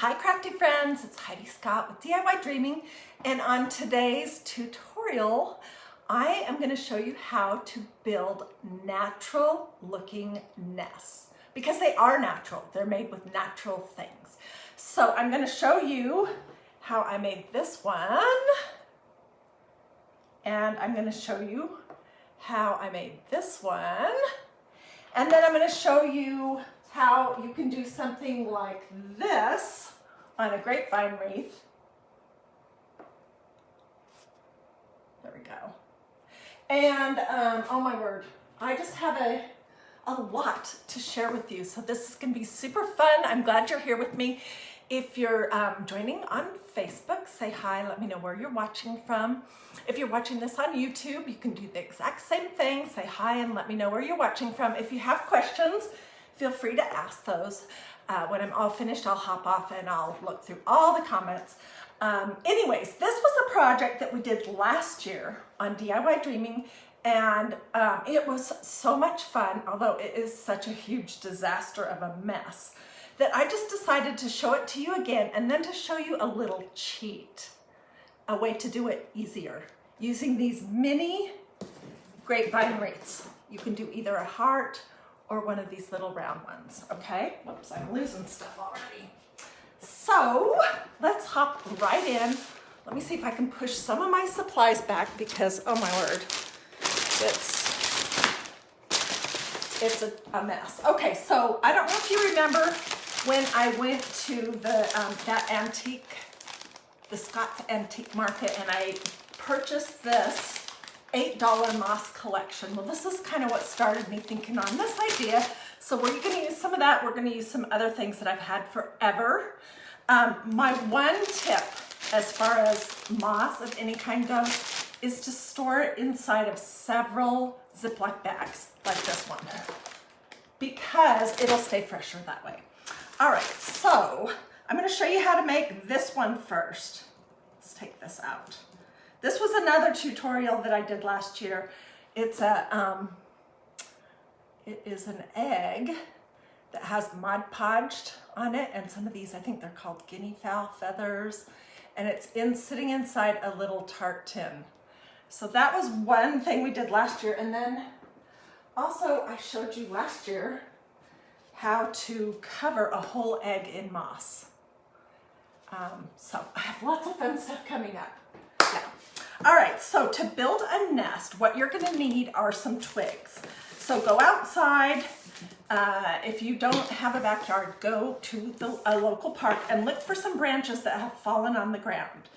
Hi crafty friends, it's Hiedi Scott with DiyDreaming, and on today's tutorial I am going to show you how to build natural looking nests, because they are natural. They're made with natural things. So I'm going to show you how I made this one, and I'm going to show you how I made this one, and then I'm going to show you how you can do something like this on a grapevine wreath. There we go. And oh my word, I just have a lot to share with you. So this is going to be super fun. I'm glad you're here with me. If you're joining on Facebook, say hi, let me know where you're watching from. If you're watching this on YouTube, you can do the exact same thing. Say hi and let me know where you're watching from. If you have questions, feel free to ask those. When I'm all finished, I'll hop off and I'll look through all the comments. Anyways, this was a project that we did last year on DiyDreaming, and it was so much fun, although it is such a huge disaster of a mess, that I just decided to show it to you again, and then to show you a little cheat, a way to do it easier, using these mini grapevine wreaths. You can do either a heart or one of these little round ones, okay? Whoops, I'm losing stuff already. So let's hop right in. Let me see if I can push some of my supplies back, because, oh my word, it's a mess. Okay, so I don't know if you remember when I went to the Scott antique market, and I purchased this $8 moss collection. Well, this is kind of what started me thinking on this idea. So we're going to use some of that. We're going to use some other things that I've had forever. My one tip as far as moss of any kind goes is to store it inside of several Ziploc bags like this one, because it'll stay fresher that way. All right, so I'm going to show you how to make this one first. Let's take this out. This was another tutorial that I did last year. It is an egg that has Mod Podged on it, and some of these, I think they're called guinea fowl feathers, and it's sitting inside a little tart tin. So that was one thing we did last year, and then also I showed you last year how to cover a whole egg in moss. So I have lots of fun stuff coming up. Yeah. All right, so to build a nest, what you're gonna need are some twigs. So go outside. If you don't have a backyard, go to a local park and look for some branches that have fallen on the ground.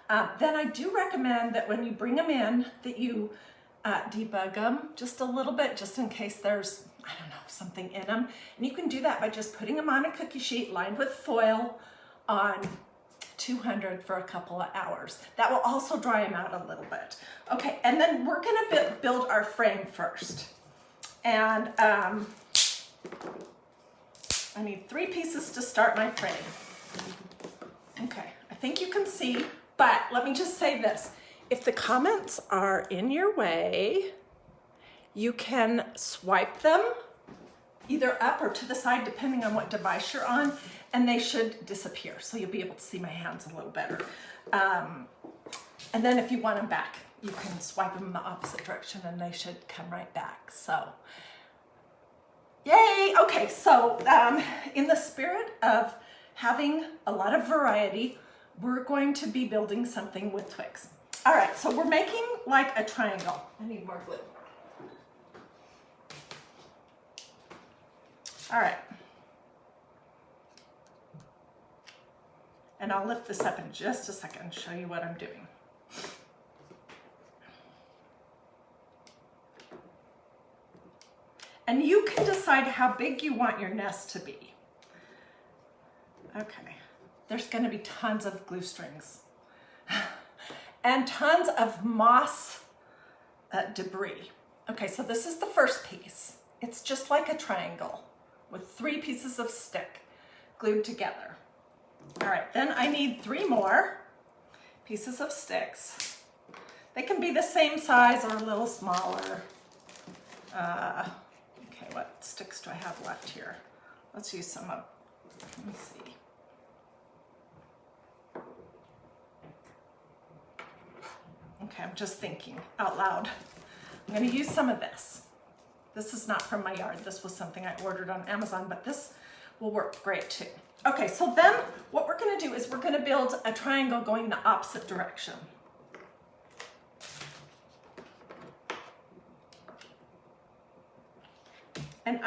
Then I do recommend that when you bring them in, that you debug them just a little bit, just in case there's, I don't know, something in them. And you can do that by just putting them on a cookie sheet lined with foil on 200 for a couple of hours. That will also dry them out a little bit. Okay, and then we're gonna build our frame first. And I need 3 pieces to start my frame. Okay, I think you can see, but let me just say this. If the comments are in your way, you can swipe them either up or to the side, depending on what device you're on, and they should disappear. So you'll be able to see my hands a little better. And then if you want them back, you can swipe them in the opposite direction and they should come right back. So, yay! Okay, so in the spirit of having a lot of variety, we're going to be building something with twigs. All right, so we're making like a triangle. I need more glue. All right. And I'll lift this up in just a second and show you what I'm doing. And you can decide how big you want your nest to be. Okay, there's gonna be tons of glue strings and tons of moss debris. Okay, so this is the first piece. It's just like a triangle with 3 pieces of stick glued together. All right, then I need 3 more pieces of sticks. They can be the same size or a little smaller. Okay, what sticks do I have left here? Let's use some of, let me see. Okay, I'm just thinking out loud. I'm gonna use some of this. This is not from my yard. This was something I ordered on Amazon, but this will work great too. Okay, so then what we're gonna do is we're gonna build a triangle going the opposite direction. And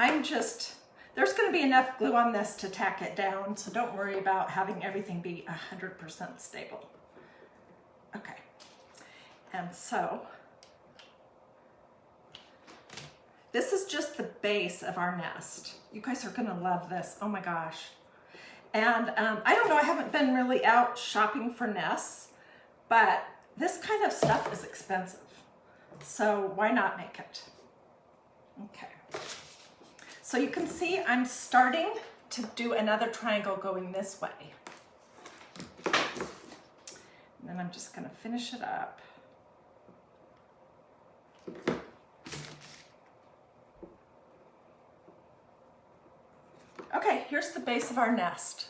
there's gonna be enough glue on this to tack it down, so don't worry about having everything be 100% stable. Okay, and so this is just the base of our nest. You guys are gonna love this, oh my gosh. And I don't know, I haven't been really out shopping for nests, but this kind of stuff is expensive. So why not make it? Okay. So you can see I'm starting to do another triangle going this way. And then I'm just gonna finish it up. Okay, here's the base of our nest.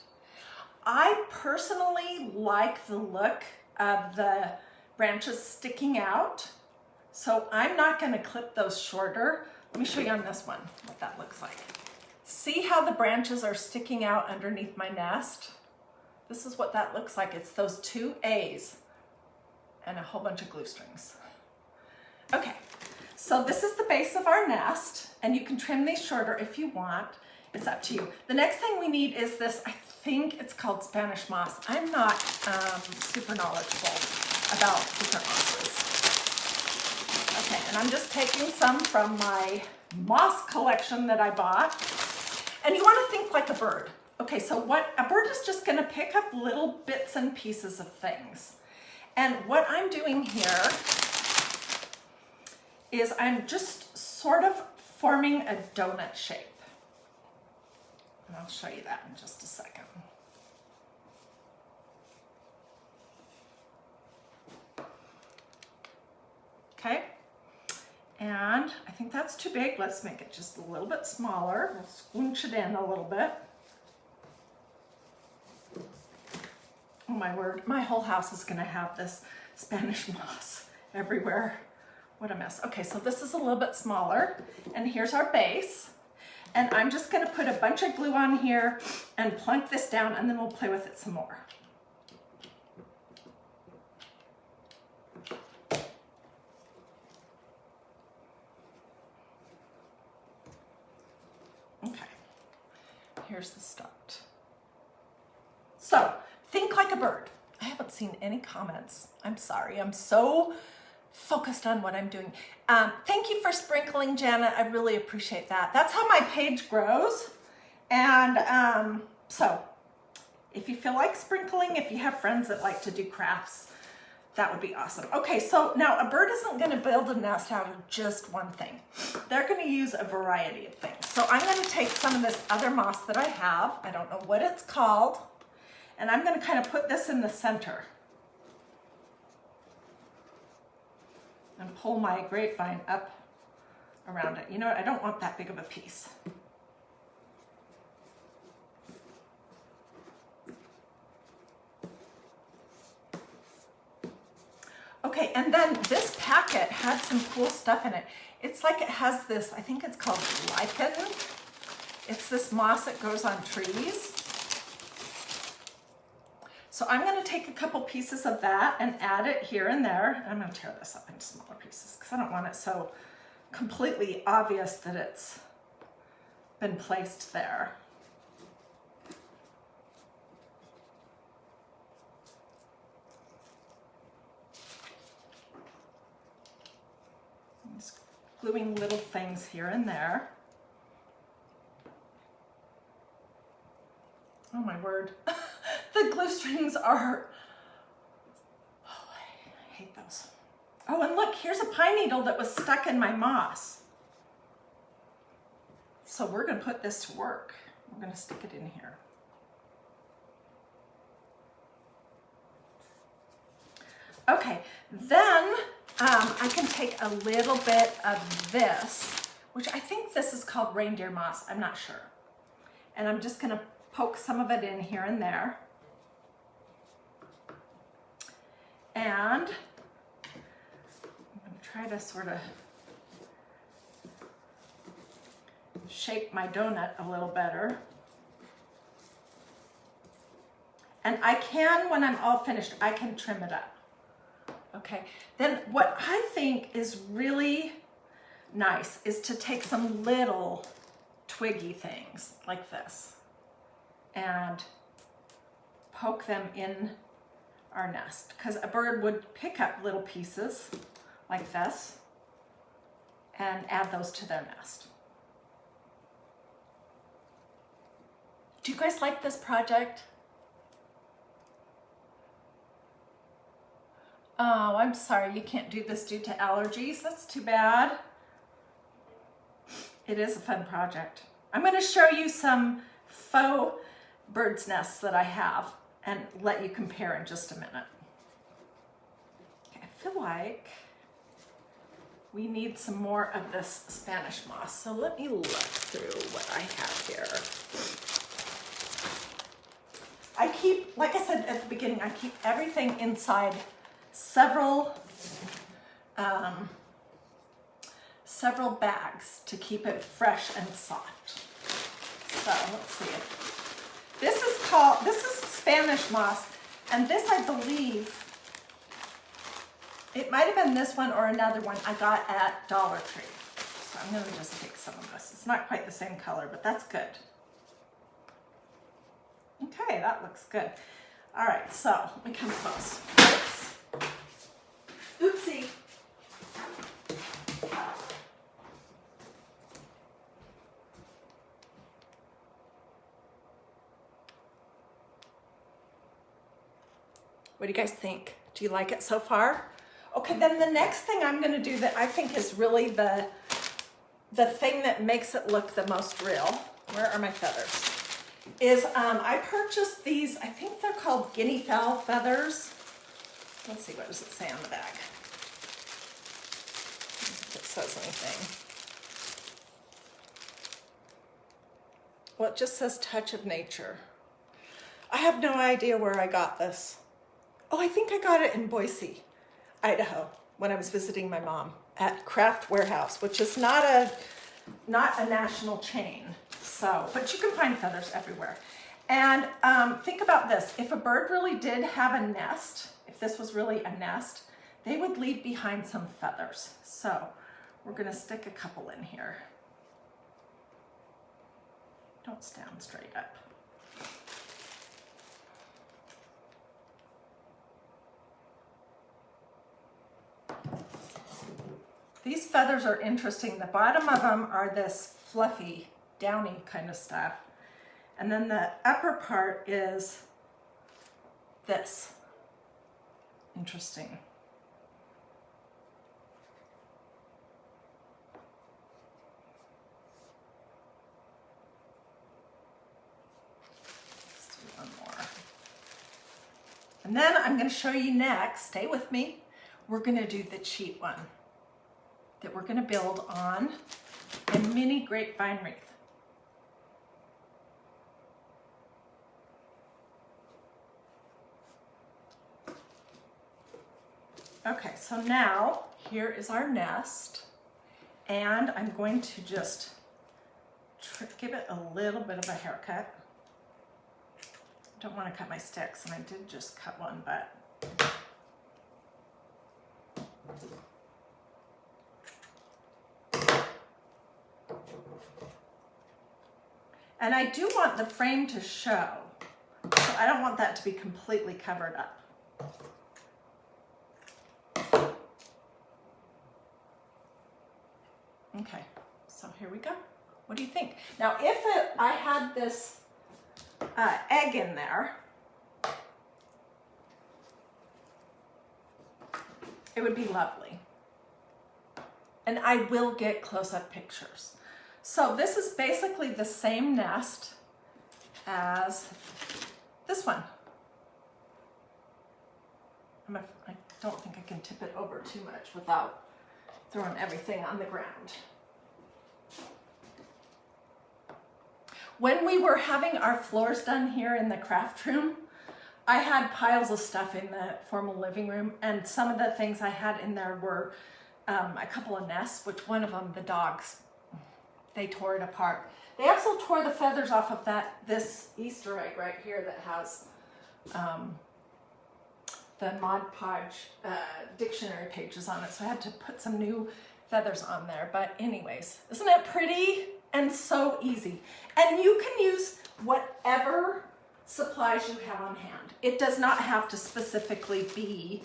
I personally like the look of the branches sticking out, so I'm not gonna clip those shorter. Let me show you on this one what that looks like. See how the branches are sticking out underneath my nest? This is what that looks like. It's those 2 A's and a whole bunch of glue strings. Okay, so this is the base of our nest, and you can trim these shorter if you want. It's up to you. The next thing we need is this, I think it's called Spanish moss. I'm not super knowledgeable about different mosses. Okay, and I'm just taking some from my moss collection that I bought. And you want to think like a bird. Okay, so what a bird is just going to pick up little bits and pieces of things. And what I'm doing here is I'm just sort of forming a donut shape. And I'll show you that in just a second. Okay, and I think that's too big. Let's make it just a little bit smaller. We'll squinch it in a little bit. Oh my word, my whole house is gonna have this Spanish moss everywhere. What a mess. Okay, so this is a little bit smaller, and here's our base. And I'm just gonna put a bunch of glue on here and plunk this down, and then we'll play with it some more. Okay, here's the start. So, think like a bird. I haven't seen any comments. I'm sorry, I'm so focused on what I'm doing. Thank you for sprinkling, Janet. I really appreciate that. That's how my page grows. And so if you feel like sprinkling, if you have friends that like to do crafts, that would be awesome. Okay, so now a bird isn't gonna build a nest out of just one thing. They're gonna use a variety of things. So I'm gonna take some of this other moss that I have, I don't know what it's called, and I'm gonna kind of put this in the center. And pull my grapevine up around it. You know what, I don't want that big of a piece. Okay, and then this packet had some cool stuff in it. It's like it has this, I think it's called lichen. It's this moss that grows on trees. So I'm gonna take a couple pieces of that and add it here and there. I'm gonna tear this up into smaller pieces because I don't want it so completely obvious that it's been placed there. I'm just gluing little things here and there. Oh my word. The glue strings are, oh, I hate those. Oh, and look, here's a pine needle that was stuck in my moss. So we're gonna put this to work. We're gonna stick it in here. Okay, then I can take a little bit of this, which I think this is called reindeer moss, I'm not sure. And I'm just gonna poke some of it in here and there. try to sort of shape my donut a little better. And I can, when I'm all finished, I can trim it up. Okay, then what I think is really nice is to take some little twiggy things like this and poke them in our nest, because a bird would pick up little pieces like this and add those to their nest. Do you guys like this project? Oh, I'm sorry you can't do this due to allergies. That's too bad. It is a fun project. I'm going to show you some faux bird's nests that I have and let you compare in just a minute. Okay, I feel like we need some more of this Spanish moss. So let me look through what I have here. I keep, like I said at the beginning, I keep everything inside several bags to keep it fresh and soft. So let's see. This is Spanish moss, and this, I believe, it might have been this one or another one I got at Dollar Tree. So I'm gonna just take some of this. It's not quite the same color, but that's good. Okay, that looks good. All right, so let me come close. Oops. Oopsie. What do you guys think? Do you like it so far? Okay, then the next thing I'm gonna do that I think is really the thing that makes it look the most real, where are my feathers? Is I purchased these, I think they're called guinea fowl feathers. Let's see, what does it say on the bag? If it says anything. Well, it just says touch of nature. I have no idea where I got this. Oh, I think I got it in Boise, Idaho, when I was visiting my mom at Craft Warehouse, which is not a national chain. So, but you can find feathers everywhere. And think about this. If a bird really did have a nest, if this was really a nest, they would leave behind some feathers. So we're gonna stick a couple in here. Don't stand straight up. These feathers are interesting. The bottom of them are this fluffy, downy kind of stuff. And then the upper part is this. Interesting. Let's do one more. And then I'm going to show you next, stay with me, we're going to do the cheat one that we're going to build on a mini grapevine wreath. Okay, so now here is our nest, and I'm going to just give it a little bit of a haircut. I don't want to cut my sticks, and I did just cut one, but and I do want the frame to show, so I don't want that to be completely covered up. Okay, so here we go. What do you think? Now, if I had this egg in there, it would be lovely. And I will get close-up pictures. So this is basically the same nest as this one. I don't think I can tip it over too much without throwing everything on the ground. When we were having our floors done here in the craft room, I had piles of stuff in the formal living room, and some of the things I had in there were a couple of nests, which one of them, the dogs, they tore it apart. They also tore the feathers off of this Easter egg right here that has the Mod Podge dictionary pages on it. So I had to put some new feathers on there. But anyways, isn't it pretty and so easy? And you can use whatever supplies you have on hand. It does not have to specifically be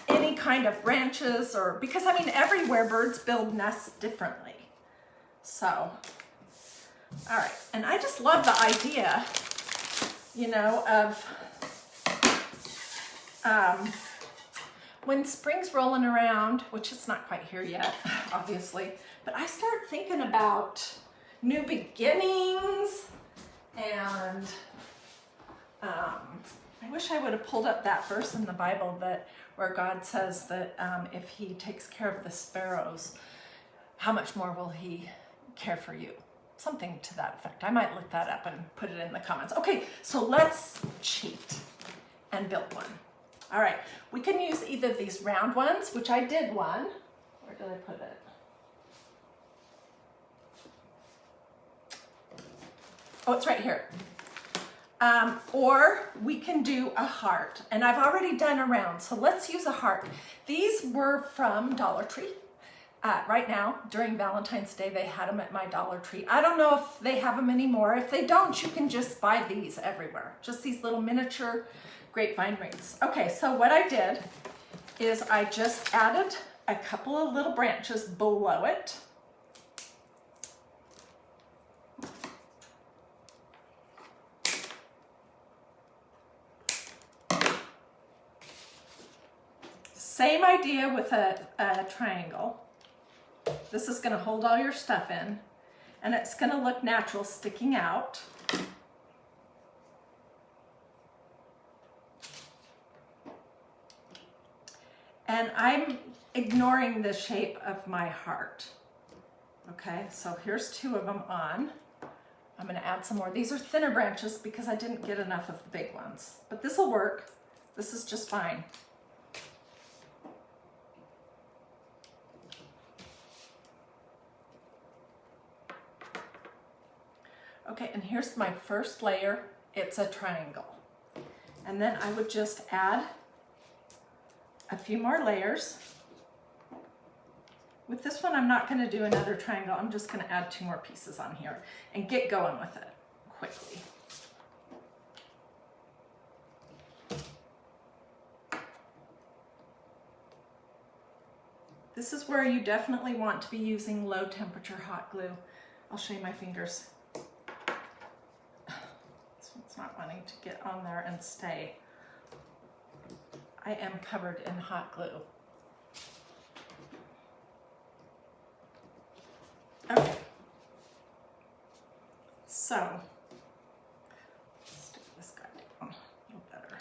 any kind of branches, or because I mean everywhere birds build nests differently. So, all right, and I just love the idea, you know, of when spring's rolling around, which it's not quite here yet, obviously, but I start thinking about new beginnings, and I wish I would have pulled up that verse in the Bible where God says that if he takes care of the sparrows, how much more will he care for you? Something to that effect. I might look that up and put it in the comments. Okay, so let's cheat and build one. All right, we can use either these round ones, which I did one. Where did I put it? Oh, it's right here. Or we can do a heart, and I've already done a round, so let's use a heart. These were from Dollar Tree. Right now, during Valentine's Day, they had them at my Dollar Tree. I don't know if they have them anymore. If they don't, you can just buy these everywhere. Just these little miniature grapevine wreaths. Okay, so what I did is I just added a couple of little branches below it. Same idea with a triangle. This is going to hold all your stuff in, and it's going to look natural sticking out. And I'm ignoring the shape of my heart. Okay, so here's two of them on. I'm going to add some more. These are thinner branches because I didn't get enough of the big ones, but this will work. This is just fine. Okay, and here's my first layer. It's a triangle. And then I would just add a few more layers. With this one, I'm not going to do another triangle. I'm just going to add 2 more pieces on here and get going with it quickly. This is where you definitely want to be using low temperature hot glue. I'll show you my fingers. It's not wanting to get on there and stay. I am covered in hot glue. Okay. So, stick this guy down a little better.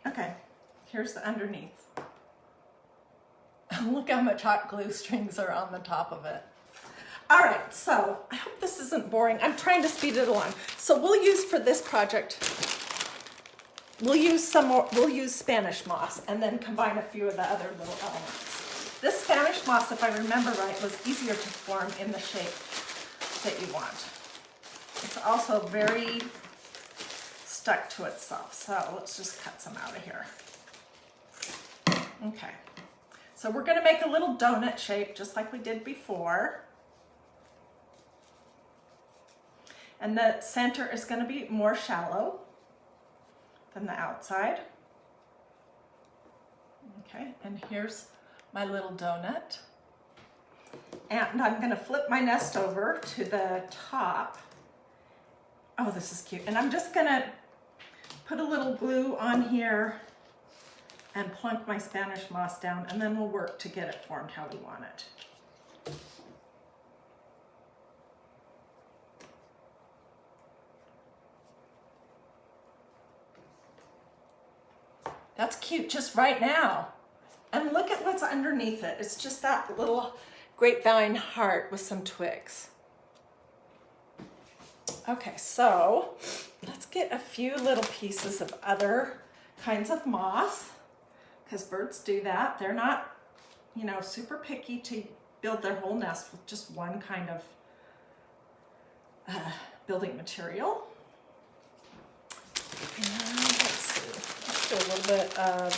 Okay, here's the underneath. Look how much hot glue strings are on the top of it. All right, so I hope this isn't boring. I'm trying to speed it along. So we'll use for this project, we'll use Spanish moss and then combine a few of the other little elements. This Spanish moss, if I remember right, was easier to form in the shape that you want. It's also very stuck to itself. So let's just cut some out of here. Okay. So we're going to make a little donut shape just like we did before. And the center is going to be more shallow than the outside. Okay, and here's my little donut. And I'm going to flip my nest over to the top. Oh, this is cute. And I'm just going to put a little glue on here and plunk my Spanish moss down, and then we'll work to get it formed how we want it. That's cute just right now. And look at what's underneath it. It's just that little grapevine heart with some twigs. Okay, so let's get a few little pieces of other kinds of moss, because birds do that. They're not, you know, super picky to build their whole nest with just one kind of building material. And let's see, let's do a little bit of,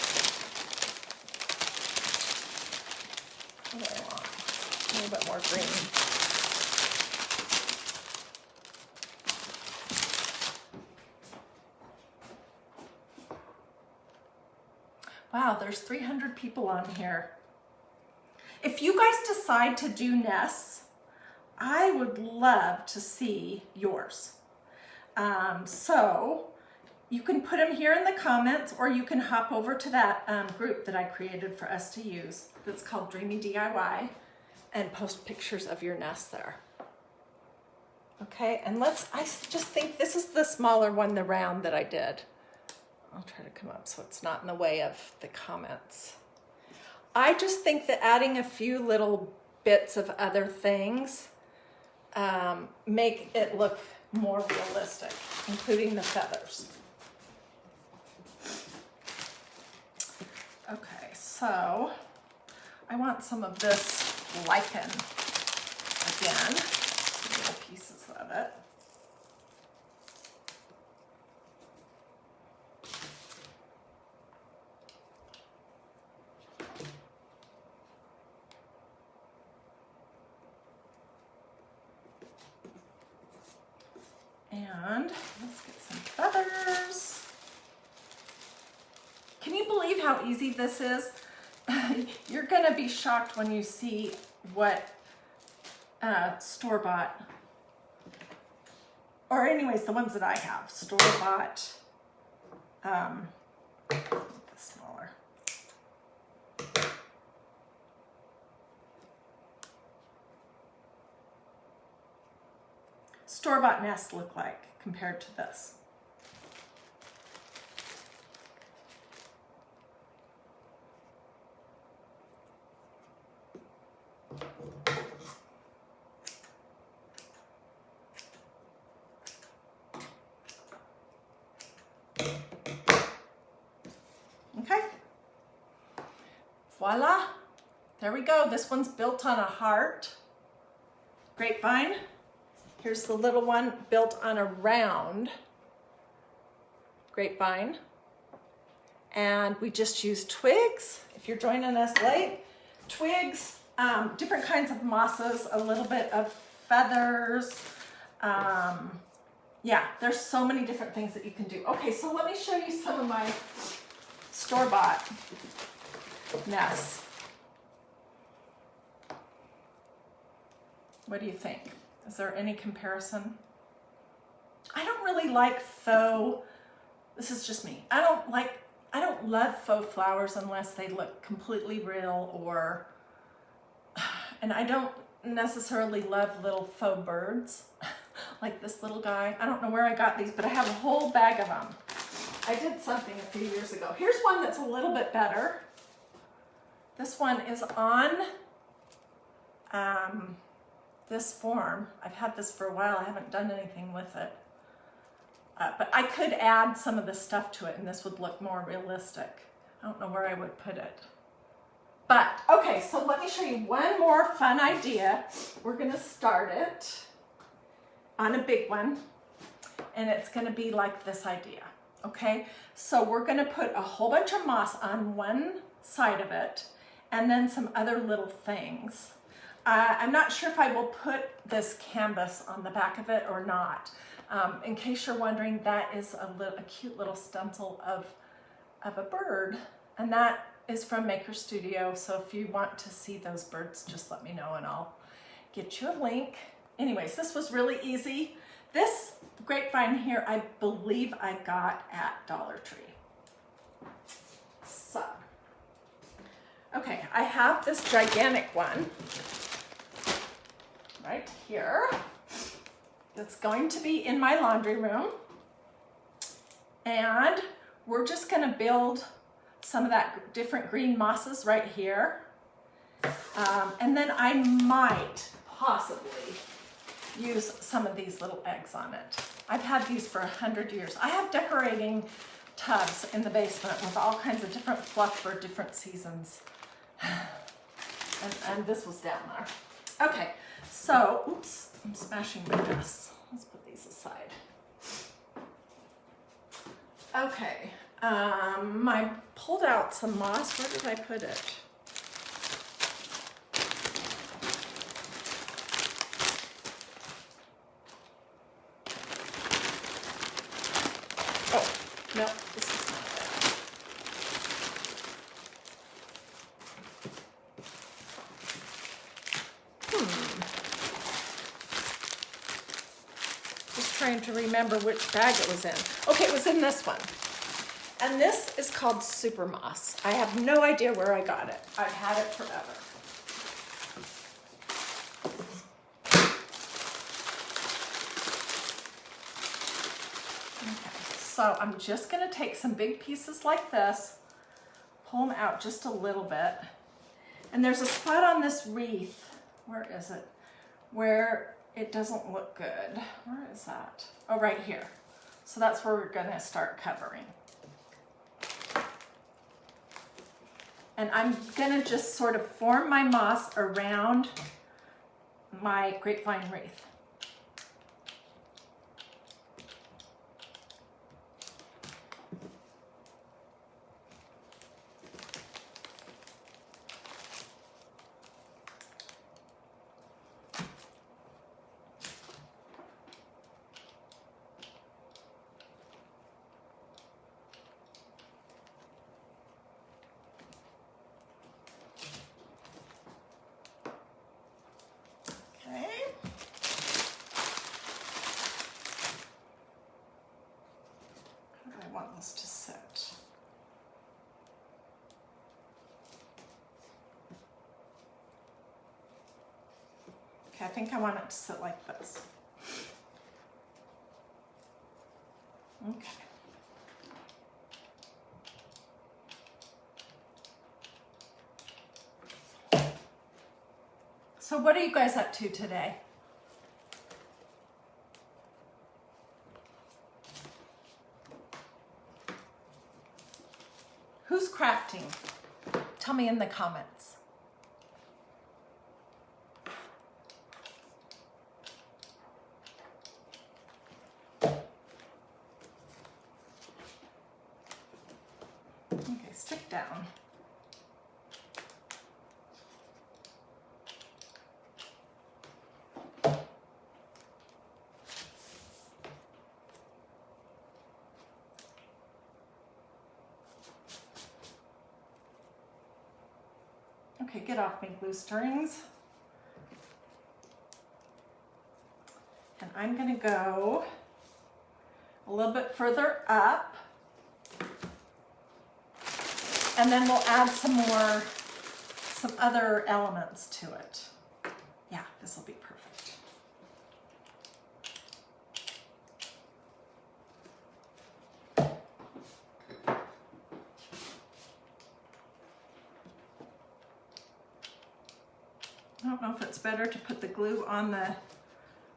what do I want? A little bit more green. Wow, there's 300 people on here. If you guys decide to do nests, I would love to see yours. So you can put them here in the comments, or you can hop over to that group that I created for us to use. That's called Dreamy DIY, and post pictures of your nest there. Okay, and I just think this is the smaller one, the round that I did. I'll try to come up so it's not in the way of the comments. I just think that adding a few little bits of other things make it look more realistic, including the feathers. Okay, so I want some of this lichen again, little pieces of it. And let's get some feathers. Can you believe how easy this is? You're gonna be shocked when you see what store-bought, or anyways, the ones that I have, store-bought, smaller. Store-bought nests look like compared to this. Okay, voila, there we go. This one's built on a heart grapevine. Here's the little one built on a round grapevine. And we just used twigs. If you're joining us late, twigs, different kinds of mosses, a little bit of feathers. Yeah, there's so many different things that you can do. Okay, so let me show you some of my store-bought nests. What do you think? Is there any comparison? I don't really like faux, this is just me. I don't love faux flowers unless they look completely real, or, and I don't necessarily love little faux birds like this little guy. I don't know where I got these, but I have a whole bag of them. I did something a few years ago. Here's one that's a little bit better. This one is on this form. I've had this for a while. I haven't done anything with it. But I could add some of the stuff to it and this would look more realistic. I don't know where I would put it. But, okay, so let me show you one more fun idea. We're gonna start it on a big one, and it's gonna be like this idea, okay? So we're gonna put a whole bunch of moss on one side of it, and then some other little things. I'm not sure if I will put this canvas on the back of it or not. In case you're wondering, that is a cute little stencil of a bird, and that is from Maker Studio. So if you want to see those birds, just let me know and I'll get you a link. Anyways, this was really easy. This grapevine here, I believe I got at Dollar Tree. So, okay, I have this gigantic one right here that's going to be in my laundry room, and we're just gonna build some of that different green mosses right here, and then I might possibly use some of these little eggs on it. I've had these for 100 years. I have decorating tubs in the basement with all kinds of different fluff for different seasons. And this was down there. Okay, so, oops, I'm smashing my mess. Let's put these aside. Okay, I pulled out some moss. Where did I put it? Oh, no, this is not it. Just trying to remember which bag it was in. Okay, it was in this one. And this is called Super Moss. I have no idea where I got it. I've had it forever. Okay, so I'm just gonna take some big pieces like this, pull them out just a little bit. And there's a spot on this wreath, where is it? Where it doesn't look good. Where is that? Oh, right here. So that's where we're gonna start covering. And I'm gonna just sort of form my moss around my grapevine wreath. To sit. Okay, I think I want it to sit like this. Okay. So what are you guys up to today? Who's crafting? Tell me in the comments. Okay, stick down. Okay, get off me, glue strings. And I'm gonna go a little bit further up. And then we'll add some other elements to it. Yeah, this will be perfect. I don't know if it's better to put the glue on the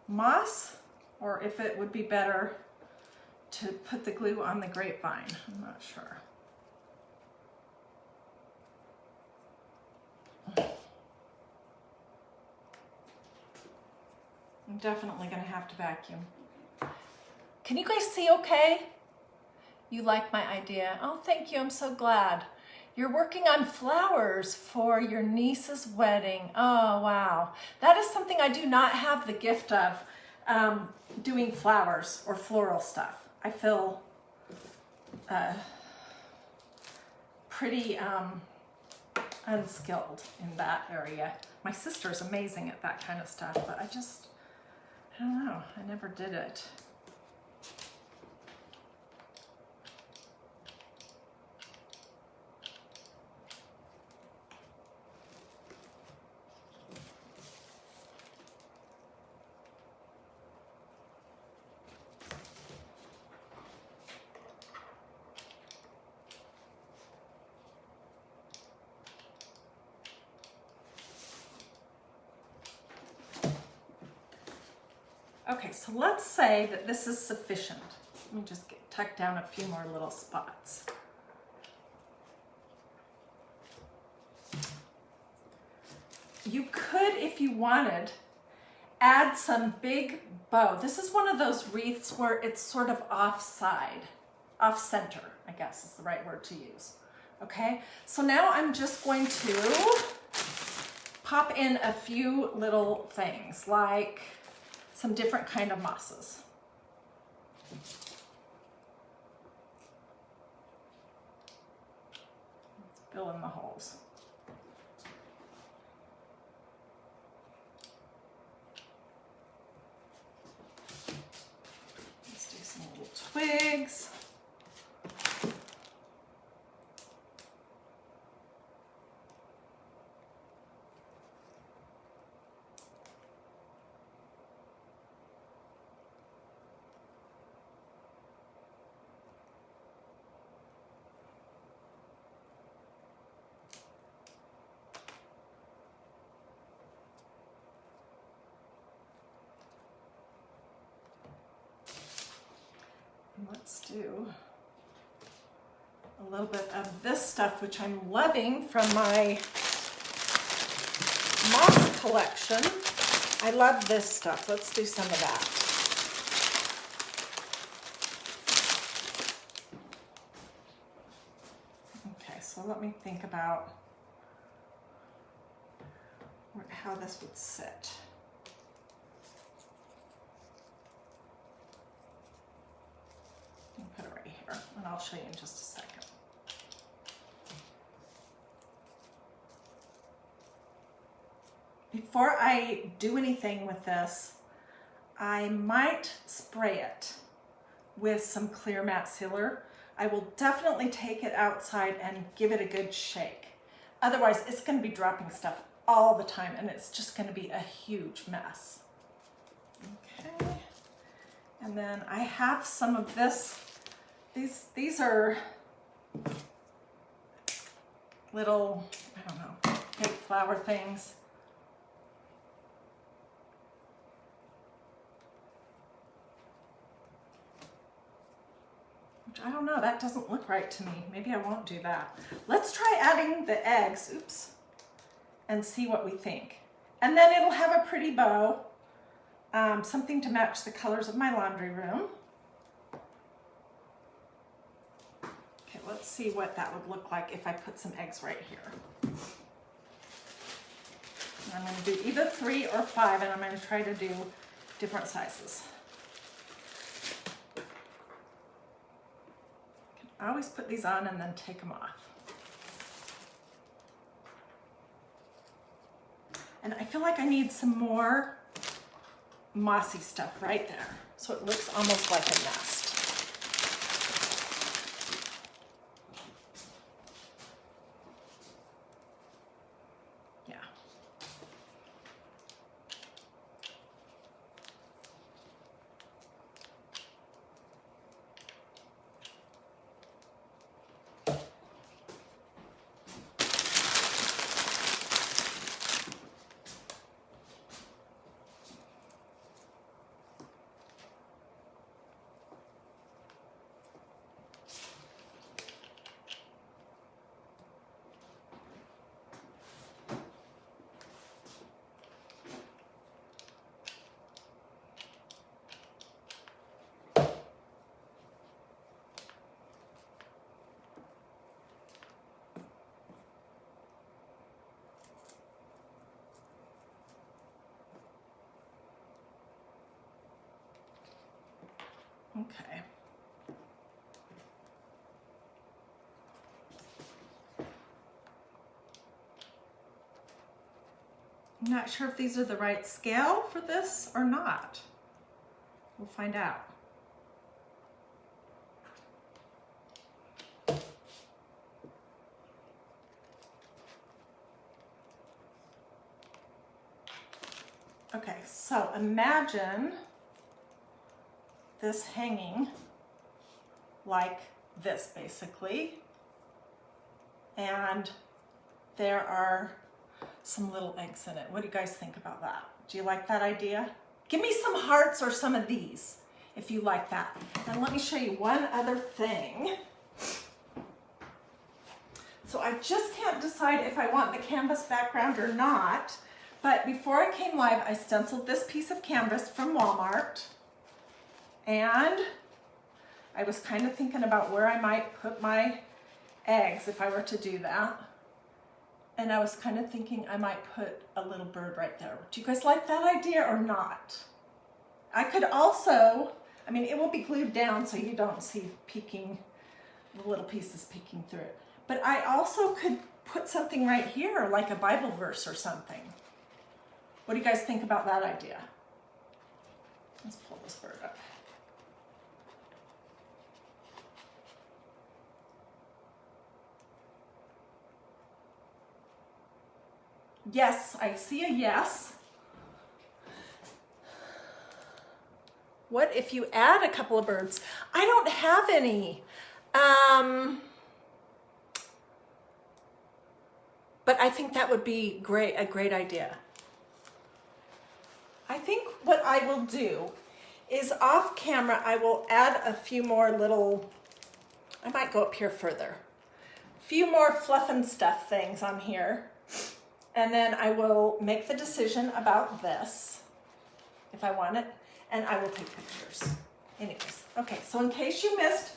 moss or if it would be better to put the glue on the grapevine. I'm not sure. I'm definitely going to have to vacuum. Can you guys see okay? You like my idea? Oh, thank you. I'm so glad. You're working on flowers for your niece's wedding. Oh, wow. That is something I do not have the gift of, doing flowers or floral stuff. I feel pretty unskilled in that area. My sister's amazing at that kind of stuff, but I don't know. I never did it. Okay, so let's say that this is sufficient. Let me just tuck down a few more little spots. You could, if you wanted, add some big bow. This is one of those wreaths where it's sort of off-center, I guess is the right word to use. Okay, so now I'm just going to pop in a few little things, like some different kind of mosses. Let's fill in the holes. Twigs. Let's do a little bit of this stuff, which I'm loving from my moss collection. I love this stuff. Let's do some of that. Okay, so let me think about how this would sit. Put it right here, and I'll show you in just a second. Before I do anything with this, I might spray it with some clear matte sealer. I will definitely take it outside and give it a good shake. Otherwise, it's going to be dropping stuff all the time, and it's just going to be a huge mess. Okay, and then I have some of this. These are little, I don't know, fake flower things. Which I don't know, that doesn't look right to me. Maybe I won't do that. Let's try adding the eggs, oops, and see what we think. And then it'll have a pretty bow, something to match the colors of my laundry room. Let's see what that would look like if I put some eggs right here. And I'm going to do either 3 or 5, and I'm going to try to do different sizes. I always put these on and then take them off. And I feel like I need some more mossy stuff right there, so it looks almost like a nest. Okay. I'm not sure if these are the right scale for this or not. We'll find out. Okay, so imagine this hanging like this basically, and there are some little eggs in it. What do you guys think about that? Do you like that idea? Give me some hearts or some of these if you like that. And let me show you one other thing. So I just can't decide if I want the canvas background or not, but before I came live, I stenciled this piece of canvas from Walmart, and I was kind of thinking about where I might put my eggs if I were to do that. And I was kind of thinking I might put a little bird right there. Do you guys like that idea or not? I could also, I mean, it will be glued down so you don't see peeking, the little pieces peeking through it. But I also could put something right here, like a Bible verse or something. What do you guys think about that idea? Let's pull this bird up. Yes, I see a yes. What if you add a couple of birds? I don't have any. But I think that would be great, a great idea. I think what I will do is off camera, I will add a few more little, I might go up here further, a few more fluff and stuff things on here. And then I will make the decision about this, if I want it, and I will take pictures. Anyways, okay, so in case you missed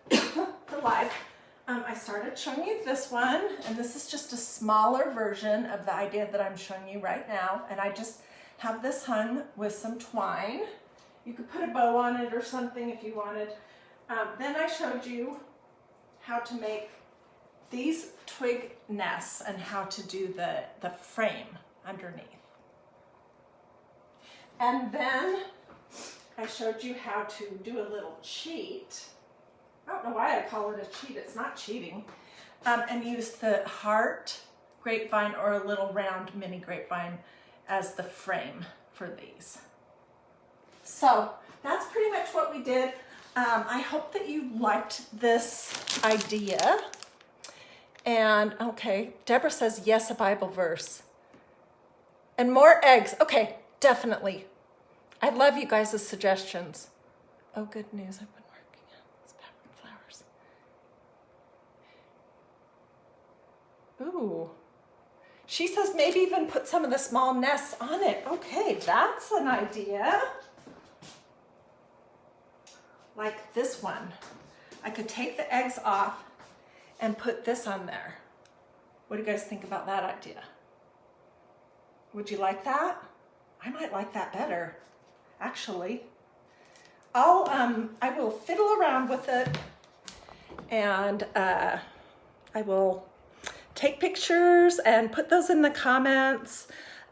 the live, I started showing you this one, and this is just a smaller version of the idea that I'm showing you right now, and I just have this hung with some twine. You could put a bow on it or something if you wanted. Then I showed you how to make these twig nests and how to do the frame underneath. And then I showed you how to do a little cheat. I don't know why I call it a cheat, it's not cheating. And use the heart grapevine or a little round mini grapevine as the frame for these. So that's pretty much what we did. I hope that you liked this idea. And okay, Deborah says yes, a Bible verse. And more eggs. Okay, definitely. I love you guys' suggestions. Oh, good news. I've been working on these pepper flowers. Ooh. She says maybe even put some of the small nests on it. Okay, that's an idea. Like this one. I could take the eggs off and put this on there. What do you guys think about that idea? Would you like that? I might like that better, actually. I will fiddle around with it, and I will take pictures and put those in the comments.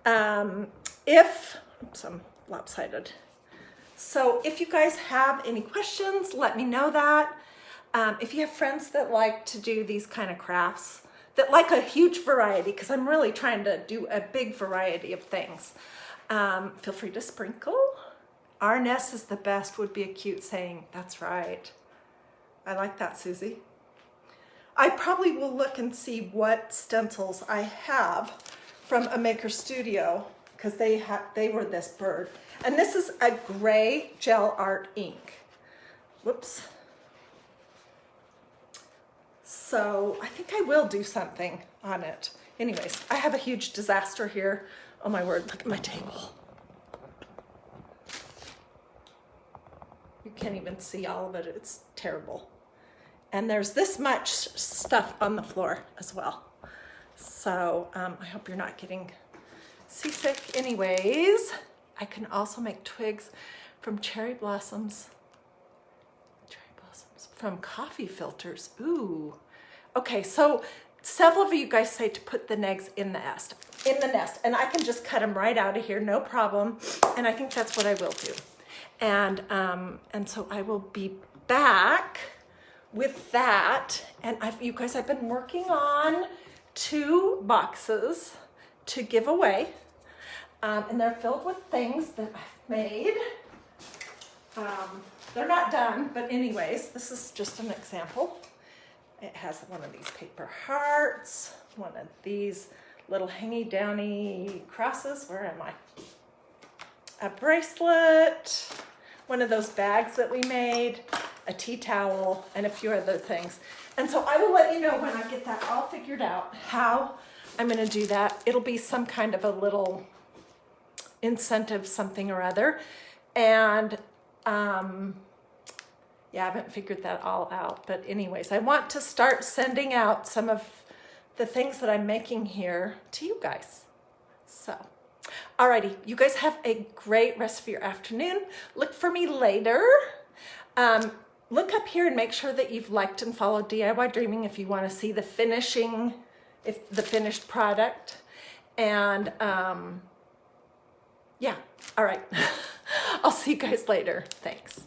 Oops, I'm lopsided. So if you guys have any questions, let me know that. If you have friends that like to do these kind of crafts, that like a huge variety, because I'm really trying to do a big variety of things, feel free to sprinkle. Our nest is the best would be a cute saying. That's right. I like that, Susie. I probably will look and see what stencils I have from a maker studio, because they were this bird. And this is a gray gel art ink. Whoops. So I think I will do something on it. Anyways, I have a huge disaster here. Oh my word, look at my table. You can't even see all of it, it's terrible. And there's this much stuff on the floor as well. So I hope you're not getting seasick. Anyways, I can also make twigs from cherry blossoms. From coffee filters. Ooh. Okay, so several of you guys say to put the eggs in the nest, and I can just cut them right out of here, no problem. And I think that's what I will do. And so I will be back with that. And you guys, I've been working on 2 boxes to give away, and they're filled with things that I've made. They're not done, but anyways, this is just an example. It has one of these paper hearts, one of these little hangy downy crosses. Where am I? a bracelet, one of those bags that we made, a tea towel, and a few other things. And so I will let you know when I get that all figured out, how I'm gonna do that. It'll be some kind of a little incentive, something or other. And yeah, I haven't figured that all out. But anyways, I want to start sending out some of the things that I'm making here to you guys. So, alrighty, you guys have a great rest of your afternoon. Look for me later. Look up here and make sure that you've liked and followed DiyDreaming if you want to see the finished product. And yeah, all right. I'll see you guys later. Thanks.